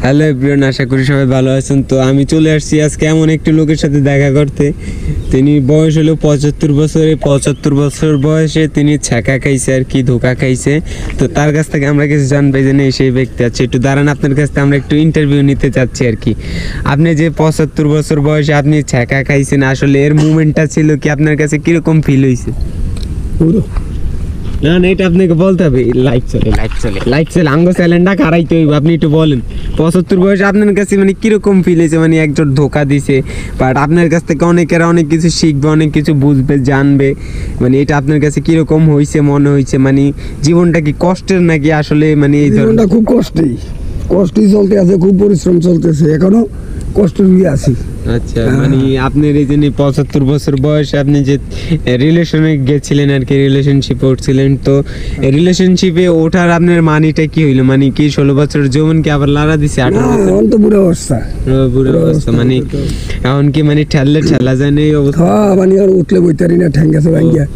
Hello everyone, আশা করি সবাই ভালো আছেন। তো আমি চলে আসছি আজকে এমন একটি লোকের সাথে দেখা করতে। তিনি বয়স হলো 75 বছর। এই 75 বছর বয়সে তিনি ছ্যাঁকা খাইছে আর কি, ধোকা খাইছে। তো তার কাছ থেকে আমরা কিছু জানতে যে নেই সেই ব্যক্তি আছে। একটু দাঁড়ান, আপনার কাছ থেকে আমরা একটু ইন্টারভিউ নিতে চাচ্ছি আর কি। আপনি যে 75 বছর বয়সে আপনি ছ্যাঁকা খাইছেন, আসলে এর মুভমেন্টটা ছিল কি, আপনার কাছে কিরকম ফিল হয়েছে? না না, এটা আপনাকে বলতে হবে। লাইক চলে আঙ্গ চ্যালেঞ্জটা কারাইতে হইব। আপনি একটু বলেন 75 বয়সে আপনার কাছে মানে কিরকম ফিল হয়েছে? মানে একজন ধোকা দিছে, বাট আপনার কাছ থেকে অনেকেরা অনেক কিছু শিখবে, অনেক কিছু বুঝবে, জানবে। মানে এটা আপনার কাছে কিরকম হয়েছে, মনে হয়েছে? মানে জীবনটা কি কষ্টের নাকি আসলে? মানে এই জীবনটা খুব কষ্টই চলতে আছে, খুব পরিশ্রম চলতেছে, এখনো কষ্টের দিয়ে আছি। আচ্ছা, মানে আপনার এই যে 75 বছর বয়সে আপনি যে রিলেশনে গেছিলেন আর কি, রিলেশনশিপে উঠছিলেন, তো রিলেশনশিপে ওঠার আপনার মানিটা কি হইলো? মানে কি 16 বছরের যৌবন কি আবার লাড়া দিছে? 18 বছর এখন তো বুড়ো অবস্থা, বুড়ো অবস্থা। মানে এখন কি মানে ঠেলা যায় না এই অবস্থা? হ্যাঁ, মানে আর উঠলে বইতারি না, ঠ্যাং গেছে ভাঙ্গিয়া।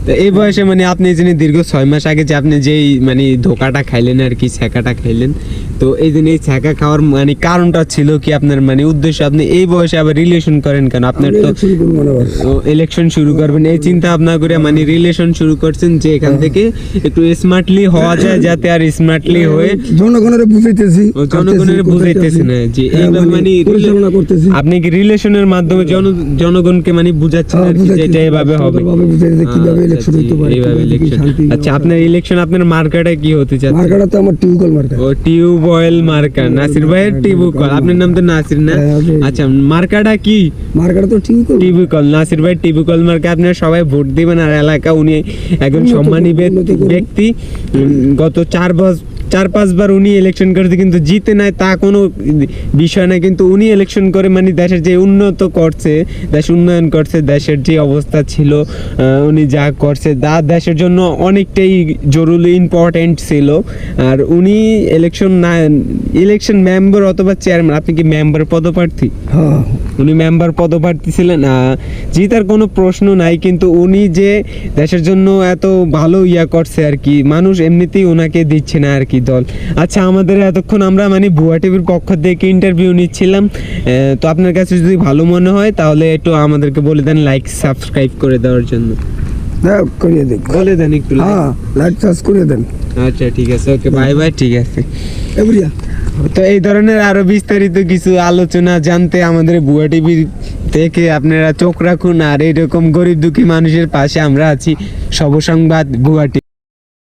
তো এই বয়সে মানে আপনি যে দীর্ঘ 6 মাস আগে যে আপনি যেই মানে ধোকাটা খাইলেন আর কি, ছ্যাঁকাটা খাইলেন, তো এই যে এই ছ্যাঁকা খাওয়ার মানে কারণটা ছিল কি আপনার? মানে উদ্দেশ্য আপনি এই বয়সে আবার রিলেশন করেন কেন? আপনার তো ইলেকশন শুরু করবেন এই চিন্তা ভাবনা করে মানে রিলেশন শুরু করছেন, যে এখান থেকে একটু স্মার্টলি হওয়া যায়, যাতে আর স্মার্টলি হয়ে জনগণের বুঝাইতেছে না যে এইভাবে মানে আপনি কি রিলেশনের মাধ্যমে জনগণকে মানে বুঝাচ্ছেন আর কি, যে এটা এভাবে হবে, কিভাবে ইলেকশন হইতে পারে, এইভাবে ইলেকশন। আচ্ছা, আপনার ইলেকশন আপনার মার্কাটা কি হতে চাচ্ছে? মার্কাটা তো আমার টিউবওয়েল মার্কা। ও টিউবওয়েল মার্কা, নাসির ভাইয়ের টিউবওয়েল। আপনার নাম তো নাসির না? আচ্ছা, মার্কাটা কি? মার্কাটা তো টিউবওয়েল। নাসির ভাই টিউবওয়েল মার্কা আপনারা সবাই ভোট দিবেন। আর এলাকা উনি একজন সম্মানী ব্যক্তি। গত 4-5 বার উনি ইলেকশন করতে কিন্তু জিতে নাই, তা কোনো বিষয় না। কিন্তু উনি ইলেকশন করে মানে দেশের যে উন্নত করছে, দেশ উন্নয়ন করছে, দেশের যে অবস্থা ছিল উনি যা করছে তা দেশের জন্য অনেকটাই জরুরি, ইম্পর্টেন্ট ছিল। আর উনি ইলেকশন মেম্বার অথবা চেয়ারম্যান। আপনি কি মেম্বার পদপ্রার্থী? হ্যাঁ, উনি মেম্বার পদপ্রার্থী ছিলেন। জিতার কোনো প্রশ্ন নাই, কিন্তু উনি যে দেশের জন্য এত ভালো করছে আর কি, মানুষ এমনিতেই ওনাকে দিচ্ছে না আর কি দল। আচ্ছা, আমাদের এতক্ষণ আমরা মানে ভুয়া টিভির পক্ষ থেকে ইন্টারভিউ নিচ্ছিলাম। তো আপনার কাছে যদি ভালো মনে হয় তাহলে একটু আমাদেরকে বলে দেন লাইক সাবস্ক্রাইব করে দেওয়ার জন্য। করিয়ে দেন, বলে দেন একটু। হ্যাঁ, লাইক সাবস্ক্রাইব করে দেন। আচ্ছা, ঠিক আছে, ওকে, বাই বাই। ঠিক আছে। এভরিয়া তো এই ধরনের আরো বিস্তারিত কিছু আলোচনা জানতে আমাদের ভুয়া টিভি থেকে আপনারা চোখ রাখুন। আর এইরকম গরিব দুঃখী মানুষের পাশে আমরা আছি। সব সংবাদ ভুয়া টিভি।